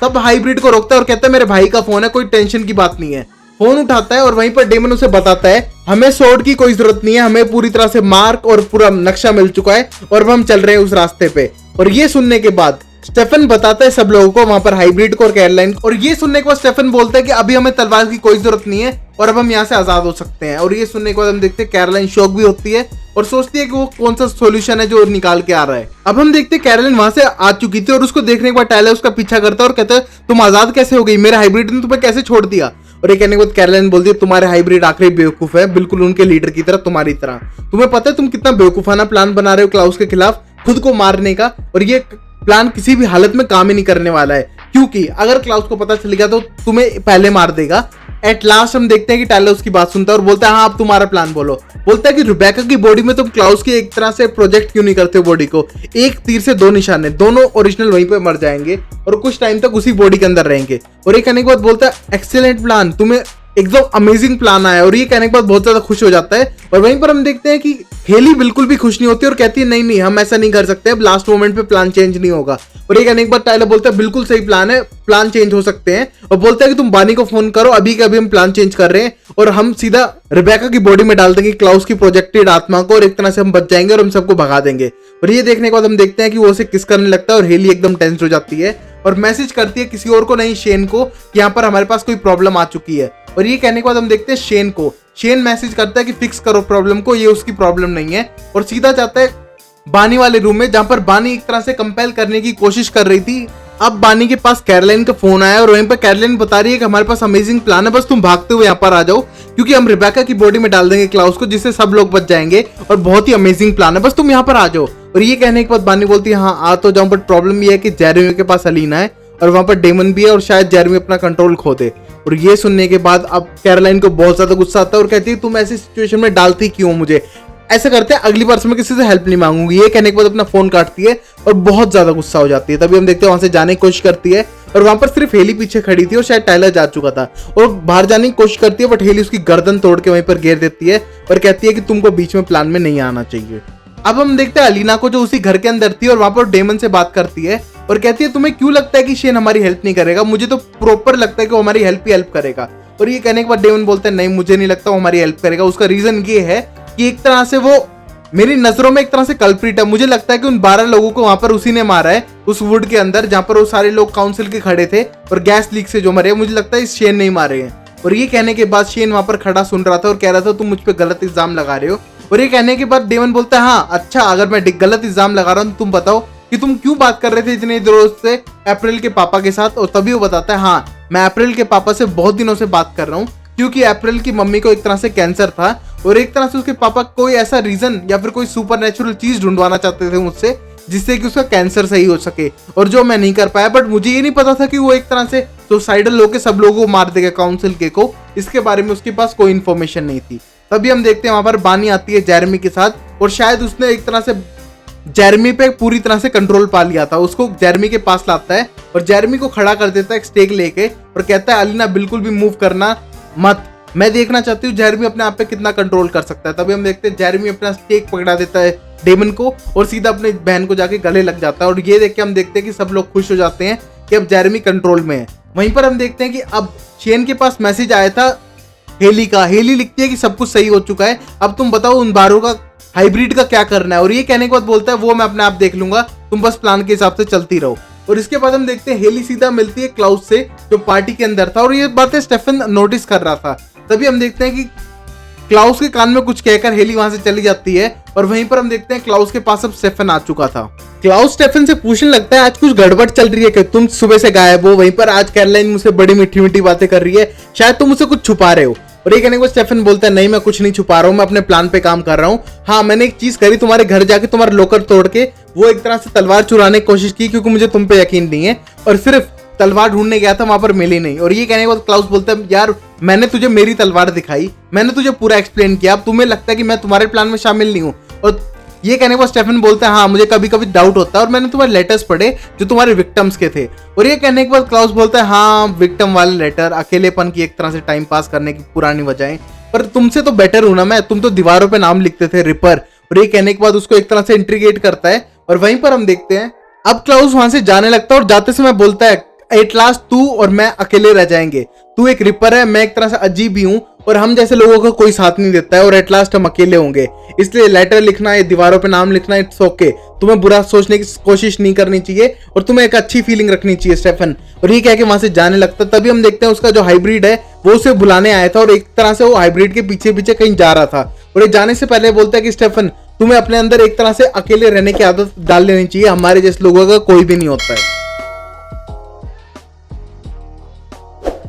सब हाइब्रिड को रोकता है और कहता है मेरे भाई का फोन है कोई टेंशन की बात नहीं है। फोन उठाता है और वहीं पर डेमन उसे बताता है हमें स्वॉर्ड की कोई जरूरत नहीं है, हमें पूरी तरह से मार्क और पूरा नक्शा मिल चुका है और अब हम चल रहे हैं उस रास्ते पे। और ये सुनने के बाद स्टेफन बताता है सब लोगों को वहां पर हाइब्रिड को और कैरोलाइन को। और ये सुनने के बाद स्टेफन बोलता है कि अभी हमें तलवार की कोई जरूरत नहीं है और अब हम यहाँ से आजाद हो सकते हैं। और ये सुनने के बाद हम देखते हैं कैरोलाइन शॉक भी होती है और सोचती है कि वो कौन सा सॉल्यूशन है जो निकाल के आ रहा है। अब हम देखते हैं कैरोलाइन वहां से आ चुकी थी और उसको देखने के बाद टायलर उसका पीछा करता है और कहता है तुम आजाद कैसे हो गई, मेरे हाइब्रिड ने तुम्हें कैसे छोड़ दिया। और ये कहने के बाद कैरोलाइन बोलती है तुम्हारे हाइब्रिड आखिरी बेवकूफ है बिल्कुल उनके लीडर की तरह तुम्हारी तरह। तुम्हें पता है तुम कितना बेवकूफाना प्लान बना रहे हो क्लाउस के खिलाफ खुद को मारने का, और ये प्लान किसी भी हालत में काम ही नहीं करने वाला है क्योंकि अगर क्लाउस को पता चलेगा तो तुम्हें पहले मार देगा। एट लास्ट हम देखते हैं कि टायलर उसकी बात सुनता है और बोलता है हाँ अब तुम्हारा प्लान बोलो। बोलता है कि रुबेका की बॉडी में तुम क्लाउस की एक तरह से प्रोजेक्ट क्यों नहीं करते हो बॉडी को, एक तीर से दो निशाने, दोनों ओरिजिनल वहीं पे मर जाएंगे और कुछ टाइम तक उसी बॉडी के अंदर रहेंगे। और ये कहने के बाद बोलता है एक्सीलेंट प्लान, तुम्हें एकदम अमेजिंग प्लान आया। और ये कहने के बाद बहुत ज्यादा खुश हो जाता है और वहीं पर हम देखते हैं कि हेली बिल्कुल भी खुश नहीं होती और कहती है नहीं नहीं हम ऐसा नहीं कर सकते, अब लास्ट मोमेंट पे प्लान चेंज नहीं होगा। और ये कहने के बाद टायलर बोलता है बिल्कुल सही प्लान है, प्लान चेंज हो सकते हैं। और बोलता है कि तुम बानी को फोन करो अभी के अभी हम प्लान चेंज कर रहे हैं और हम सीधा रिबेका की बॉडी में डाल देंगे क्लाउस की प्रोजेक्टेड आत्मा को और एक तरह से हम बच जाएंगे और हम सबको भगा देंगे। और ये देखने के बाद हम देखते हैं कि वो उसे किस करने लगता है और हेली एकदम टेंस हो जाती है और मैसेज करती है किसी और को नहीं शेन को कि यहाँ पर हमारे पास कोई प्रॉब्लम आ चुकी है। और ये कहने के बाद हम देखते हैं शेन को, शेन मैसेज करता है कि फिक्स करो प्रॉब्लम को, ये उसकी प्रॉब्लम नहीं है और सीधा जाता है बानी वाले रूम में जहां पर बानी एक तरह से कंपेल करने की कोशिश कर रही थी। अब बानी के पास कैरोलाइन का फोन आया और वहीं पर कैरोलाइन बता रही है कि हमारे पास अमेजिंग प्लान है, बस तुम भागते हुए यहाँ पर आ जाओ क्योंकि हम रिबेका की बॉडी में डाल देंगे क्लाउस को जिससे सब लोग बच जाएंगे और बहुत ही अमेजिंग प्लान है, बस तुम यहाँ पर आ जाओ। और ये कहने के बाद बानी बोलती है हाँ आ तो जाऊं, बट प्रॉब्लम ये है कि जेरेमी के पास अलीना है और वहां पर डेमन भी है और शायद जेरेमी अपना कंट्रोल खो दे। और ये सुनने के बाद अब कैरोलाइन को बहुत ज्यादा गुस्सा आता है और कहती है तुम ऐसी सिचुएशन में डालती क्यों मुझे, ऐसा करते हैं अगली बार से मैं किसी से हेल्प नहीं मांगूंगी। ये कहने के बाद अपना फोन काटती है और बहुत ज्यादा गुस्सा हो जाती है। तभी हम देखते हैं वहां से जाने की कोशिश करती है और वहां पर सिर्फ हेली पीछे खड़ी थी और शायद टायलर जा चुका था और बाहर जाने की कोशिश करती है बट हेली उसकी गर्दन तोड़ के वहीं पर घेर देती है और कहती है कि तुमको बीच में प्लान में नहीं आना चाहिए। अब हम देखते हैं अलीना को जो उसी घर के अंदर थी और वहां पर डेमन से बात करती है और कहती है तुम्हें क्यों लगता है कि शेन हमारी हेल्प नहीं करेगा, मुझे तो प्रॉपर लगता है कि वो हमारी हेल्प ही हेल्प करेगा। और ये कहने के बाद डेमन बोलता है नहीं मुझे नहीं लगता वो हमारी हेल्प करेगा, उसका रीजन ये है कि एक तरह से वो मेरी नजरों में एक तरह से कल्प्रिट है, मुझे लगता है कि उन 12 लोगों को वहां पर उसी ने मारा है उस वुड के अंदर जहां पर वो सारे लोग काउंसिल के खड़े थे और गैस लीक से जो मरे, मुझे लगता है इस शेन नहीं मारे हैं। और ये कहने के बाद शेन वहां पर खड़ा सुन रहा था और कह रहा था तुम मुझ पर गलत इल्जाम लगा रहे हो। और ये कहने के बाद डेमन बोलता है हाँ अच्छा अगर मैं गलत इल्जाम लगा रहा हूँ तुम बताओ कि तुम क्यों बात कर रहे थे इतने दिनों से अप्रैल के पापा के साथ। और तभी वो बताता है हाँ मैं अप्रैल के पापा से बहुत दिनों से बात कर रहा हूँ क्योंकि अप्रैल की मम्मी को एक तरह से कैंसर था और एक तरह से उसके पापा कोई ऐसा रीजन या फिर कोई सुपरनेचुरल चीज ढूंढवाना चाहते थे मुझसे जिससे कि उसका कैंसर सही हो सके और जो मैं नहीं कर पाया। बट मुझे ये नहीं पता था कि वो एक तरह से सुसाइडल होकर सब लोगों को मार देगा काउंसिल के को, इसके बारे में उसके पास कोई इन्फॉर्मेशन नहीं थी। तभी हम देखते हैं वहां पर बानी आती है जेरेमी के साथ और शायद उसने एक तरह से जेरेमी पे पूरी तरह से कंट्रोल पा लिया था। उसको जेरेमी के पास लाता है और जेरेमी को खड़ा कर देता है एक स्टेक लेके और कहता है अलीना बिल्कुल भी मूव करना मत, मैं देखना चाहती हूँ जेरेमी अपने आप पे कितना कंट्रोल कर सकता है। तभी हम देखते हैं जेरेमी अपना स्टेक पकड़ा देता है डेमन को और सीधा अपने बहन को जाके गले लग जाता है। और ये देख के हम देखते हैं कि सब लोग खुश हो जाते हैं कि अब जेरेमी कंट्रोल में है। वहीं पर हम देखते हैं कि अब शेन के पास मैसेज आया था हेली का। हेली लिखती है कि सब कुछ सही हो चुका है, अब तुम बताओ उन बारों का हाइब्रिड का क्या करना है। और ये कहने के बाद बोलता है वो मैं अपने आप देख लूंगा, तुम बस प्लान के हिसाब से चलती रहो। और इसके बाद हम देखते हैं हेली सीधा मिलती है क्लाउस से जो पार्टी के अंदर था और ये बातें स्टेफन नोटिस कर रहा था। तभी हम देखते हैं कि क्लाउस के कान में कुछ कहकर हेली वहां से चली जाती है और वहीं पर हम देखते हैं क्लाउस के पास अब स्टेफन आ चुका था। क्लाउस स्टेफन से पूछने लगता है आज कुछ गड़बड़ चल रही है कि तुम सुबह से गायब हो। वहीं पर आज कैरोलाइन मुझसे बड़ी मीठी मीठी बातें कर रही है, शायद तुम मुझसे कुछ छुपा रहे हो। और ये कहने को स्टेफन बोलता है नहीं मैं कुछ नहीं छुपा रहा हूँ, मैं अपने प्लान पे काम कर रहा हूँ। हाँ मैंने एक चीज करी, तुम्हारे घर जाके तुम्हारा लॉकर तोड़ के वो एक तरह से तलवार चुराने की कोशिश की क्योंकि मुझे तुम पे यकीन नहीं है, और सिर्फ तलवार ढूंढने गया था, वहां पर मिली नहीं। और ये कहने के बाद क्लाउस बोलता है यार मैंने तुझे मेरी तलवार दिखाई, मैंने तुझे पूरा एक्सप्लेन किया, अब तुम्हें लगता है कि मैं तुम्हारे प्लान में शामिल नहीं हूँ। और ये कहने के बाद स्टेफन बोलता है हाँ मुझे कभी कभी डाउट होता है और मैंने तुम्हारे लेटर्स पढ़े जो तुम्हारे विक्टिम्स के थे। और ये कहने के बाद क्लाउस बोलता है हाँ विक्टिम वाले लेटर, अकेलेपन की एक तरह से टाइम पास करने की पुरानी वजहें, पर तुमसे तो बेटर हूं ना मैं, तुम तो दीवारों पे नाम लिखते थे रिपर। और ये कहने के बाद उसको एक तरह से इंट्रीगेट करता है और वहीं पर हम देखते हैं अब क्लाउस वहां से जाने लगता है और जाते समय बोलता है एट लास्ट तू और मैं अकेले रह जाएंगे, तू एक रिपर है, मैं एक तरह से अजीब ही हूँ और हम जैसे लोगों का कोई साथ नहीं देता है और एट लास्ट हम अकेले होंगे, इसलिए लेटर लिखना है, दीवारों पे नाम लिखना, इट्स ओके, तुम्हें बुरा सोचने की कोशिश नहीं करनी चाहिए और तुम्हें एक अच्छी फीलिंग रखनी चाहिए स्टेफन। और ये कह के वहां से जाने लगता है। तभी हम देखते हैं उसका जो हाइब्रिड है वो उसे बुलाने आया था और एक तरह से वो हाइब्रिड के पीछे पीछे कहीं जा रहा था। और ये जाने से पहले बोलता है कि स्टेफन तुम्हें अपने अंदर एक तरह से अकेले रहने की आदत डाल लेनी चाहिए, हमारे जैसे लोगों का कोई भी नहीं होता है।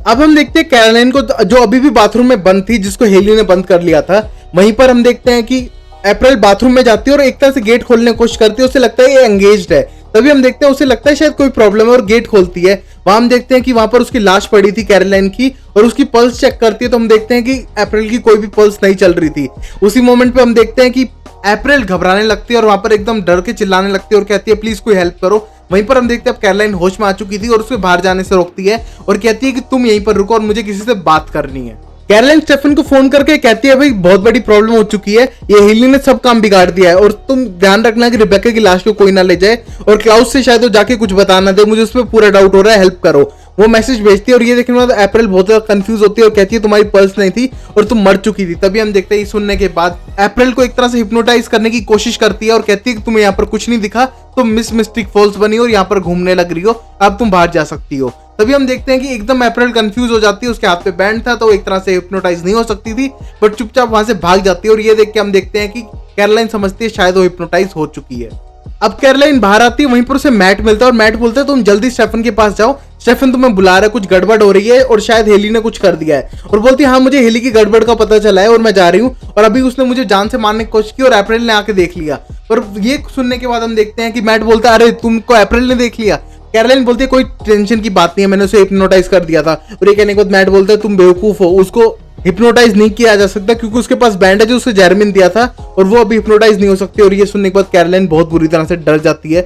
अब हम देखते हैं कैरोलाइन को जो अभी भी बाथरूम में बंद थी, जिसको हेली ने बंद कर लिया था। वहीं पर हम देखते हैं कि अप्रैल बाथरूम में जाती है और एक तरह से गेट खोलने की कोशिश करती है, उसे लगता है ये एंगेज्ड है। तभी हम देखते हैं उसे लगता है शायद कोई प्रॉब्लम है और गेट खोलती है। वहां हम देखते हैं कि वहां पर उसकी लाश पड़ी थी कैरोलाइन की और उसकी पल्स चेक करती है तो हम देखते हैं कि अप्रैल की कोई भी पल्स नहीं चल रही थी। उसी मोमेंट पे हम देखते हैं कि अप्रैल घबराने लगती है और वहां पर एकदम डर के चिल्लाने लगती है और कहती है प्लीज कोई हेल्प करो। वहीं पर हम देखते हैं अब कैरोलाइन होश में आ चुकी थी और उसे बाहर जाने से रोकती है और कहती है कि तुम यहीं पर रुको और मुझे किसी से बात करनी है। कैरोलाइन स्टेफन को फोन करके कहती है भाई बहुत बड़ी प्रॉब्लम हो चुकी है, ये हेली ने सब काम बिगाड़ दिया है और तुम ध्यान रखना कि रिबेका की लाश को कोई ना ले जाए और क्लाउस से शायद वो जाके कुछ बताना दे, मुझे उसमें पूरा डाउट हो रहा है, हेल्प करो। वो मैसेज भेजती है और ये देखने के बाद अप्रैल बहुत ज्यादा कंफ्यूज होती है और कहती है तुम्हारी पल्स नहीं थी और तुम मर चुकी थी। तभी हम देखते हैं ये सुनने के बाद अप्रैल को एक तरह से हिप्नोटाइज करने की कोशिश करती है और कहती है कि तुम्हें यहाँ पर कुछ नहीं दिखा, तुम मिस मिस्टिक फॉल्स बनी और यहाँ पर घूमने लग रही हो, अब तुम बाहर जा सकती हो। तभी हम देखते हैं कि एकदम अप्रैल कंफ्यूज हो जाती है, उसके हाथ पे बैंड था तो वो एक तरह से हिप्नोटाइज नहीं हो सकती थी बट चुपचाप वहां से भाग जाती है। और ये देख के हम देखते हैं कि कैरोलाइन समझती है शायद वो हिप्नोटाइज हो चुकी है। अब कैरोलाइन बाहर आती है, वहीं पर उसे मैट मिलता है और मैट बोलता है तुम जल्दी स्टेफन के पास जाओ, स्टेफन तुम्हें बुला रहा है, कुछ गड़बड़ हो रही है और शायद हेली ने कुछ कर दिया है। और बोलती है हाँ मुझे हेली की गड़बड़ का पता चला है और मैं जा रही हूँ और अभी उसने मुझे जान से मारने की कोशिश की और अप्रैल ने आके देख लिया। और ये सुनने के बाद हम देखते हैं कि मैट बोलता है अरे तुमको अप्रैल ने देख लिया। कैरोलाइन बोलती है कोई टेंशन की बात नहीं है, मैंने उसे हिप्नोटाइज कर दिया था। और ये कहने के बाद मैट बोलता है तुम बेवकूफ हो, उसको हिप्नोटाइज नहीं किया जा सकता क्योंकि उसके पास बैंड है जो उसे जेरेमी ने दिया था और वो अभी हिप्नोटाइज नहीं हो सकती। और ये सुनने के बाद कैरोलाइन बहुत बुरी तरह से डर जाती है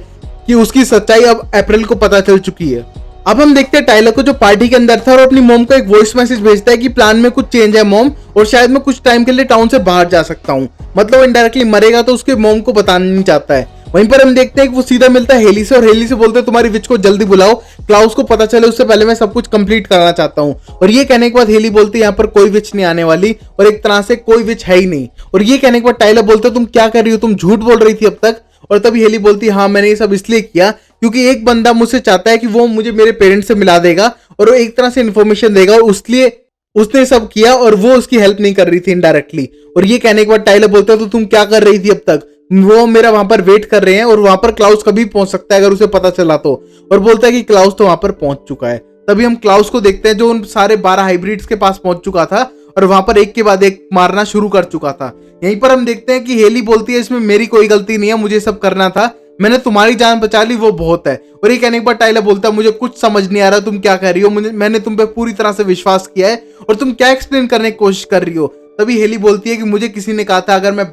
कि उसकी सच्चाई अब अप्रैल को पता चल चुकी है। अब हम देखते हैं टाइलर को जो पार्टी के अंदर था और अपनी मॉम को एक वॉइस मैसेज भेजता है कि प्लान में कुछ चेंज है मॉम और शायद मैं कुछ टाइम के लिए टाउन से बाहर जा सकता हूँ, मतलब इनडायरेक्टली मरेगा तो उसके मॉम को बताना नहीं चाहता है। वहीं पर हम देखते हैं कि वो सीधा मिलता है हेली से और हेली से बोलते हैं तुम्हारी विच को जल्दी बुलाओ, क्लाउस को पता चले उससे पहले मैं सब कुछ कंप्लीट करना चाहता हूँ। और ये कहने के बाद हेली बोलती है यहाँ पर कोई विच नहीं आने वाली और एक तरह से कोई विच है ही नहीं। और ये कहने के बाद टाइलर बोलते तुम क्या कर रही हो, तुम झूठ बोल रही थी अब तक। और तभी हेली बोलती है हाँ मैंने ये सब इसलिए किया क्योंकि एक बंदा मुझसे चाहता है कि वो मुझे मेरे पेरेंट्स से मिला देगा और वो एक तरह से इन्फॉर्मेशन देगा और उसलिए उसने सब किया और वो उसकी हेल्प नहीं कर रही थी इनडायरेक्टली। और ये कहने के बाद टाइलर बोलता है तो तुम क्या कर रही थी अब तक, वो मेरा वहां पर वेट कर रहे हैं और वहां पर क्लाउस कभी पहुंच सकता है अगर उसे पता चला तो। और बोलता है कि क्लाउस तो वहां पर पहुंच चुका है। तभी हम क्लाउस को देखते हैं जो उन सारे 12 हाइब्रिड्स के पास पहुंच चुका था और वहां पर एक के बाद एक मारना शुरू कर चुका था। यहीं पर हम देखते हैं कि हेली बोलती है इसमें मेरी कोई गलती नहीं है, मुझे सब करना था, मैंने तुम्हारी जान बचा ली वो बहुत है। और ये कहने के बाद टाइलर बोलता है मुझे कुछ समझ नहीं आ रहा तुम क्या कह रही हो, मैंने तुम पे पूरी तरह से विश्वास किया है और तुम क्या एक्सप्लेन करने की कोशिश कर रही हो। तभी हेली बोलती है कि मुझे किसी ने कहा था अगर मैं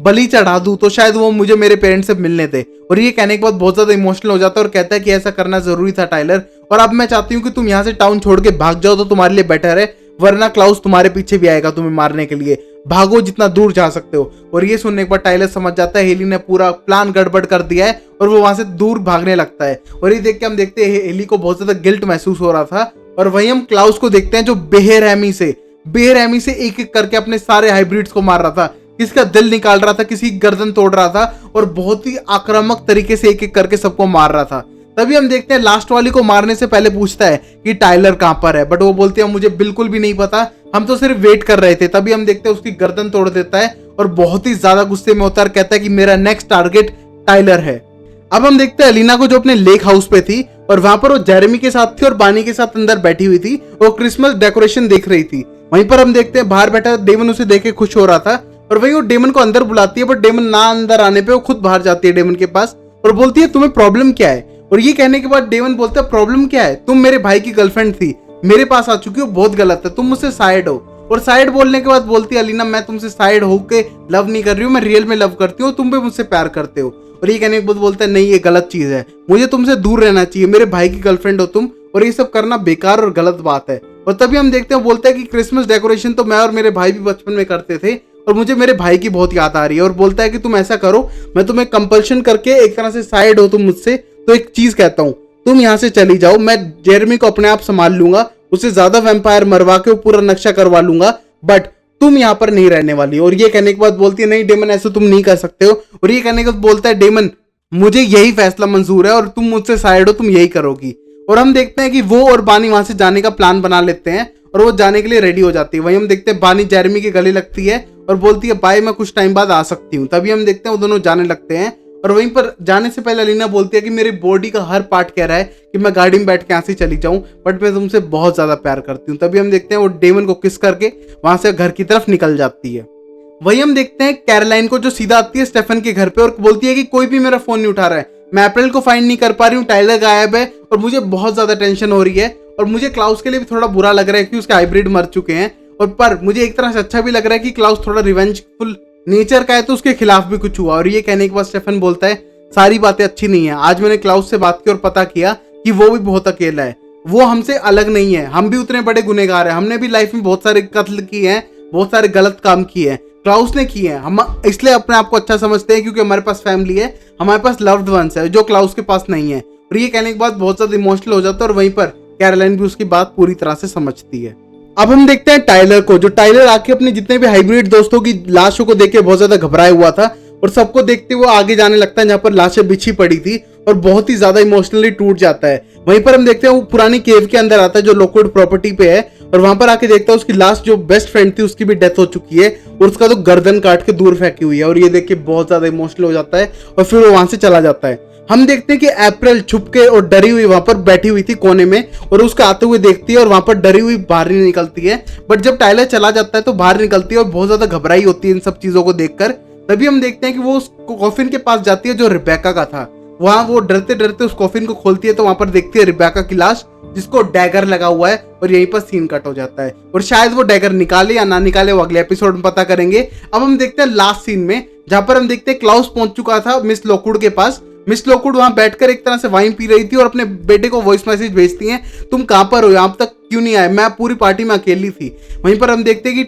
बलि चढ़ा दूं तो शायद वो मुझे मेरे पेरेंट्स से मिलने दे। और ये कहने के बाद बहुत ज्यादा इमोशनल हो जाता है और कहता है कि ऐसा करना जरूरी था टाइलर, और अब मैं चाहती हूँ कि तुम यहाँ से टाउन छोड़ के भाग जाओ तो तुम्हारे लिए बेटर है, वरना क्लाउस तुम्हारे पीछे भी आएगा तुम्हें मारने के लिए, भागो जितना दूर जा सकते हो। और ये सुनने के बाद टाइलर समझ जाता है हेली ने पूरा प्लान गड़बड़ कर दिया है और वो वहां से दूर भागने लगता है। और ये देख के हम देखते हैं हेली को बहुत ज्यादा गिल्ट महसूस हो रहा था। और वहीं हम क्लाउस को देखते हैं जो बेरहमी से एक एक करके अपने सारे हाइब्रिड्स को मार रहा था, किसी का दिल निकाल रहा था, किसी की गर्दन तोड़ रहा था और बहुत ही आक्रामक तरीके से एक एक करके सबको मार रहा था। तभी हम देखते हैं लास्ट वाली को मारने से पहले पूछता है कि टाइलर कहां पर है, बट वो बोलती है मुझे बिल्कुल भी नहीं पता, हम तो सिर्फ वेट कर रहे थे। तभी हम देखते हैं उसकी गर्दन तोड़ देता है और बहुत ही ज्यादा गुस्से में होता है, कहता है कि मेरा नेक्स्ट टारगेट टाइलर है। अब हम देखते हैं अलीना को जो अपने लेक हाउस पे थी और वहां पर वो जेरेमी के साथ थी और बानी के साथ अंदर बैठी हुई थी, वो क्रिसमस डेकोरेशन देख रही थी। वहीं पर हम देखते हैं बाहर बैठा डेमन उसे देख के खुश हो रहा था और वहीं वो डेमन को अंदर बुलाती है, बट डेमन ना अंदर आने पे वो खुद बाहर जाती है डेमन के पास और बोलती है तुम्हें प्रॉब्लम क्या है। और ये कहने के बाद डेमन बोलता है प्रॉब्लम क्या है, तुम मेरे भाई की गर्लफ्रेंड थी, मेरे पास आ चुकी हो, बहुत गलत है, तुम मुझसे साइड हो। और साइड बोलने के बाद बोलती है अलीना मैं तुमसे साइड होके लव नहीं कर रही हूँ, मैं रियल में लव करती हूँ, तुम भी मुझसे प्यार करते हो। और ये कहने के बाद बोलता है नहीं ये गलत चीज है, मुझे तुमसे दूर रहना चाहिए, मेरे भाई की गर्लफ्रेंड हो तुम और ये सब करना बेकार और गलत बात है। और तभी हम देखते हैं बोलता है कि क्रिसमस डेकोरेशन तो मैं और मेरे भाई भी बचपन में करते थे और मुझे मेरे भाई की बहुत याद आ रही है। और बोलता है कि तुम ऐसा करो, मैं तुम्हें कंपल्शन करके एक तरह से साइड हो तुम मुझसे, तो एक चीज कहता हूँ, तुम यहाँ से चली जाओ, मैं जेरेमी को अपने आप संभाल लूंगा, उससे ज्यादा वैम्पायर मरवा के वो पूरा नक्शा करवा लूंगा, बट तुम यहाँ पर नहीं रहने वाली। और ये कहने के बाद बोलती है नहीं डेमन ऐसा तुम नहीं कर सकते हो। और ये कहने के बाद बोलता है डेमन मुझे यही फैसला मंजूर है और तुम मुझसे साइड हो, तुम यही करोगी। और हम देखते हैं कि वो और बानी वहां से जाने का प्लान बना लेते हैं और वो जाने के लिए रेडी हो जाती है। वहीं हम देखते हैं बानी जेरेमी के गले लगती है और बोलती है बाय मैं कुछ टाइम बाद आ सकती हूँ। तभी हम देखते हैं वो दोनों जाने लगते हैं और वहीं पर जाने से पहले अलीना बोलती है कि मेरी बॉडी का हर पार्ट कह रहा है कि मैं गाड़ी में बैठ के यहाँ से चली जाऊं, बट मैं तुमसे बहुत ज्यादा प्यार करती हूँ। तभी हम देखते हैं वो डेमन को किस करके वहां से घर की तरफ निकल जाती है। वहीं हम देखते हैं कैरोलाइन को जो सीधा आती है स्टेफन के घर पे और बोलती है कि कोई भी मेरा फोन नहीं उठा रहा है, मैं अप्रैल को फाइंड नहीं कर पा रही हूँ, टाइलर गायब है और मुझे बहुत ज्यादा टेंशन हो रही है। और मुझे क्लाउस के लिए भी थोड़ा बुरा लग रहा है कि उसके हाइब्रिड मर चुके हैं, और पर मुझे एक तरह से अच्छा भी लग रहा है कि क्लाउस थोड़ा रिवेंजफुल नेचर का है तो उसके खिलाफ भी कुछ हुआ। और ये कहने के बाद स्टेफन बोलता है सारी बातें अच्छी नहीं है, आज मैंने क्लाउस से बात की और पता किया कि वो भी बहुत अकेला है, वो हमसे अलग नहीं है, हम भी उतने बड़े गुनहगार हैं, हमने भी लाइफ में बहुत सारे कत्ल किए हैं, बहुत सारे गलत काम किए हैं, क्लाउस ने किए हैं, हम इसलिए अपने आप को अच्छा समझते हैं क्योंकि हमारे पास फैमिली है, हमारे पास लव्ड वंस है जो क्लाउस के पास नहीं है। और ये कहने के बाद बहुत ज्यादा इमोशनल हो जाता है और वहीं पर कैरोलाइन भी उसकी बात पूरी तरह से समझती है। अब हम देखते हैं टाइलर को, जो टाइलर आके अपने जितने भी हाइब्रिड दोस्तों की लाशों को देख के बहुत ज्यादा घबराया हुआ था और सबको देखते हुए आगे जाने लगता है जहां पर लाशें बिछी पड़ी थी और बहुत ही ज्यादा इमोशनली टूट जाता है। वहीं पर हम देखते हैं वो पुरानी केव के अंदर आता है जो लॉकवुड प्रॉपर्टी पे है और वहां पर आके देखता है उसकी लास्ट जो बेस्ट फ्रेंड थी उसकी भी डेथ हो चुकी है और उसका तो गर्दन काट के दूर फेंकी हुई है। और ये देख के बहुत ज्यादा इमोशनल हो जाता है और फिर वो वहां से चला जाता है। हम देखते हैं कि अप्रैल छुपके और डरी हुई वहां पर बैठी हुई थी कोने में और उसको आते हुए देखती है और वहां पर डरी हुई बाहर नहीं निकलती है, बट जब टाइलर चला जाता है तो बाहर निकलती है और बहुत ज्यादा घबराई होती है इन सब चीजों को देखकर। तभी हम देखते हैं कि वो उस कॉफिन के पास जाती है जो रिबेका का था, वहां वो डरते डरते उस कॉफिन को खोलती है तो वहां पर देखती है रिबेका की लाश जिसको डैगर लगा हुआ है और यहीं पर सीन कट हो जाता है। और शायद वो डैगर निकाले या ना निकाले वो अगले एपिसोड में पता करेंगे। अब हम देखते हैं लास्ट सीन में जहां पर हम देखते हैं क्लाउस पहुंच चुका था मिस लॉकवुड के पास। मिस लॉकवुड वहां बैठकर एक तरह से वाइन पी रही थी और अपने बेटे को वॉइस मैसेज भेजती हैं, तुम कहां पर हो, यहाँ तक क्यों नहीं आए, मैं पूरी पार्टी में अकेली थी। वहीं पर हम देखते हैं कि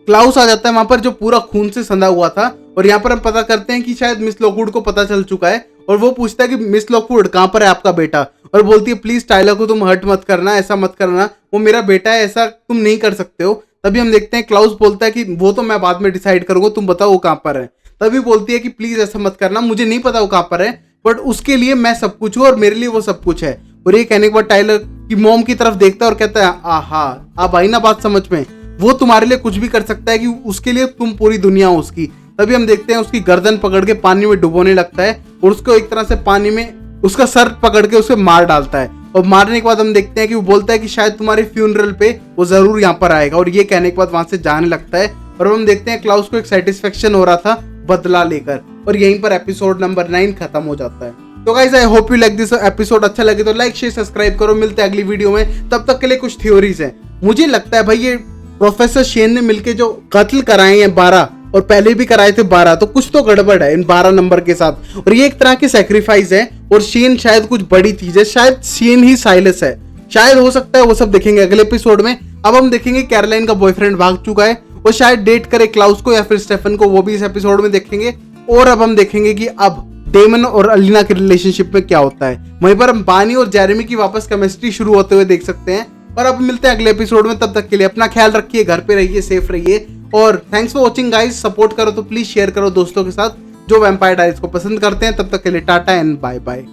क्लाउस आ जाता है वहां पर जो पूरा खून से संधा हुआ था और यहाँ पर हम पता करते हैं कि शायद मिस लॉकवुड को पता चल चुका है और वो पूछता है कि मिस लॉकवुड कहां पर है आपका बेटा, और बोलती है प्लीज टाइलर को तुम हर्ट मत करना, ऐसा मत करना, वो मेरा बेटा है, ऐसा तुम नहीं कर सकते हो। तभी हम देखते हैं क्लाउस बोलता है कि वो तो मैं बाद में डिसाइड करूंगा, तुम बताओ वो कहां पर है। तभी बोलती है कि प्लीज ऐसा मत करना, मुझे नहीं पता वो कहां पर है, बट उसके लिए मैं सब कुछ हूँ और मेरे लिए वो सब कुछ है। और ये कहने के बाद टाइलर की मॉम की तरफ देखता है और कहता है आहा अब आई ना बात समझ में, वो तुम्हारे लिए कुछ भी कर सकता है कि उसके लिए तुम पूरी दुनिया हो उसकी। तभी हम देखते हैं उसकी गर्दन पकड़ के पानी में डुबोने लगता है और उसको एक तरह से पानी में उसका सर पकड़ के उसे मार डालता है। और मारने के बाद हम देखते हैं कि वो बोलता है कि शायद तुम्हारे फ्यूनरल पे वो जरूर यहाँ पर आएगा। और ये कहने के बाद वहां से जाने लगता है और हम देखते हैं क्लाउस को एक सेटिस्फेक्शन हो रहा था बदला लेकर, और यहीं पर एपिसोड नंबर 9 खत्म हो जाता है। तो guys I hope you like this episode, अच्छा लगे तो लाइक शेयर सब्सक्राइब करो, मिलते हैं अगली वीडियो में। तब तक के लिए कुछ थ्योरीज हैं। मुझे लगता है भाई ये प्रोफेसर शेन ने मिलके जो कत्ल कराए हैं 12 और पहले भी कराए थे 12, तो कुछ तो गड़बड़ है इन 12 नंबर के साथ। और ये एक तरह की सेक्रीफाइस है और शेन शायद कुछ बड़ी चीज है, शायद शेन ही साइलस है, शायद हो सकता है, वो सब देखेंगे अगले एपिसोड में। अब हम देखेंगे कैरोलाइन का बॉयफ्रेंड भाग चुका है, वो शायद डेट करे क्लाउस को या फिर स्टेफन को, वो भी इस एपिसोड में देखेंगे। और अब हम देखेंगे कि अब डेमन और अलीना के रिलेशनशिप में क्या होता है। वहीं पर हम बानी और जेरेमी की वापस केमिस्ट्री शुरू होते हुए देख सकते हैं। और अब मिलते हैं अगले एपिसोड में, तब तक के लिए अपना ख्याल रखिए, घर पे रहिए, सेफ रहिए और thanks for watching guys. Support करो तो प्लीज शेयर करो दोस्तों के साथ जो वैम्पायर डायरीज को पसंद करते हैं। तब तक के लिए टाटा एंड बाय बाय।